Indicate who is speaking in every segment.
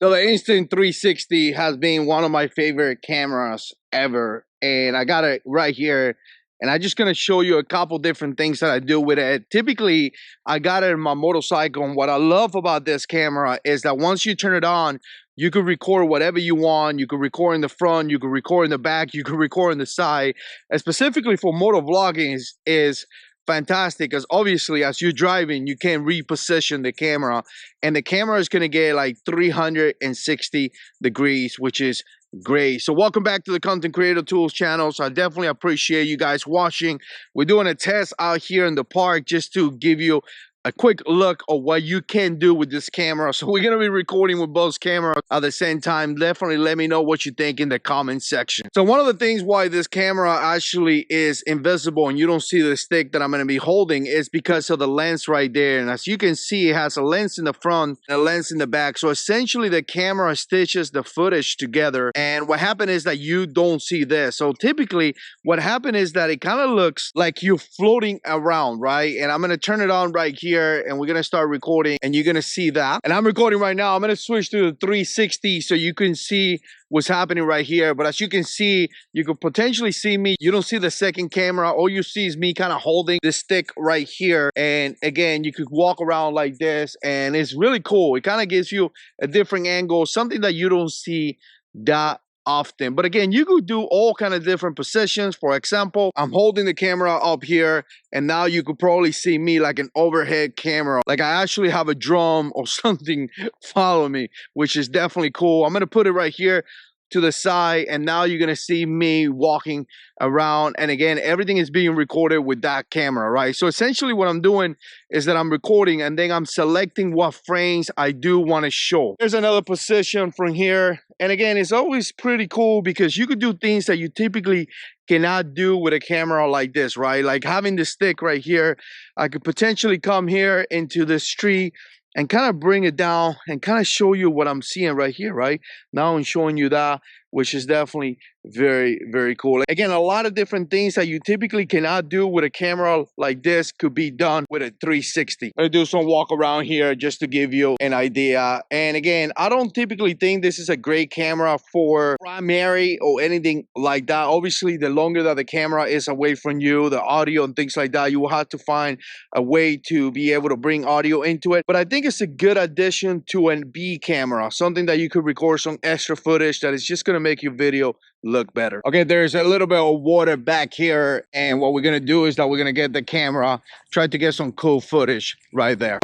Speaker 1: So the Insta360 has been one of my favorite cameras ever, and I got it right here. And I'm just gonna show you a couple different things that I do with it. Typically, I got it in my motorcycle, and what I love about this camera is that once you turn it on, you can record whatever you want. You can record in the front, you can record in the back, you can record in the side. And specifically for motor vlogging is fantastic, because obviously as you're driving you can reposition the camera, and the camera is going to get like 360 degrees, which is great. So welcome back to the Content Creator Tools channel. So I definitely appreciate you guys watching. We're doing a test out here in the park just to give you a quick look of what you can do with this camera. So we're going to be recording with both cameras at the same time. Definitely let me know what you think in the comment section. So one of the things why this camera actually is invisible and you don't see the stick that I'm going to be holding is because of the lens right there. And as you can see, it has a lens in the front and a lens in the back. So essentially the camera stitches the footage together. And what happened is that you don't see this. So typically what happened is that it kind of looks like you're floating around, right? And I'm going to turn it on right here, and we're gonna start recording, and you're gonna see that. And I'm recording right now. I'm gonna switch to the 360 so you can see what's happening right here. But as you can see, you could potentially see me. You don't see the second camera. All you see is me kind of holding the stick right here. And again, you could walk around like this, and it's really cool. It kind of gives you a different angle, something that you don't see that often. But again, you could do all kind of different positions. For example, I'm holding the camera up here, and now you could probably see me like an overhead camera, like I actually have a drum or something follow me, which is definitely cool. I'm gonna put it right here to the side, and now you're gonna see me walking around. And again, everything is being recorded with that camera, right? So essentially what I'm doing is that I'm recording, and then I'm selecting what frames I do want to show. There's another position from here, and again, it's always pretty cool because you could do things that you typically cannot do with a camera like this, right? Like having the stick right here, I could potentially come here into this tree and kind of bring it down and kind of show you what I'm seeing right here, right? Now I'm showing you that, which is definitely very, very cool. Again, a lot of different things that you typically cannot do with a camera like this could be done with a 360. I'm gonna do some walk around here just to give you an idea. And again, I don't typically think this is a great camera for primary or anything like that. Obviously, the longer that the camera is away from you, the audio and things like that, you will have to find a way to be able to bring audio into it. But I think it's a good addition to an B camera, something that you could record some extra footage that is just gonna make your video look better. Okay, there's a little bit of water back here, and what we're gonna do is that we're gonna get the camera, try to get some cool footage right there.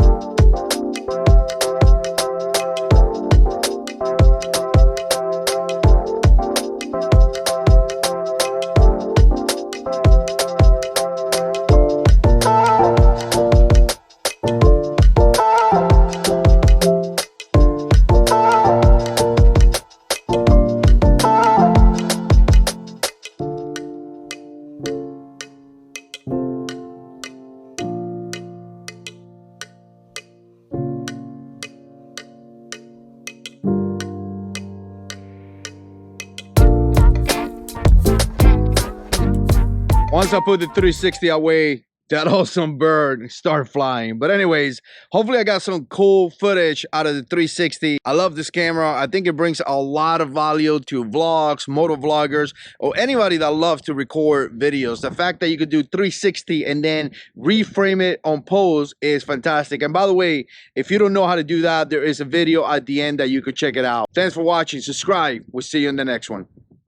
Speaker 1: Once I put the 360 away, that awesome bird start flying. But anyways, hopefully I got some cool footage out of the 360. I love this camera. I think it brings a lot of value to vlogs, motor vloggers, or anybody that loves to record videos. The fact that you could do 360 and then reframe it on pose is fantastic. And by the way, if you don't know how to do that, there is a video at the end that you could check it out. Thanks for watching. Subscribe. We'll see you in the next one.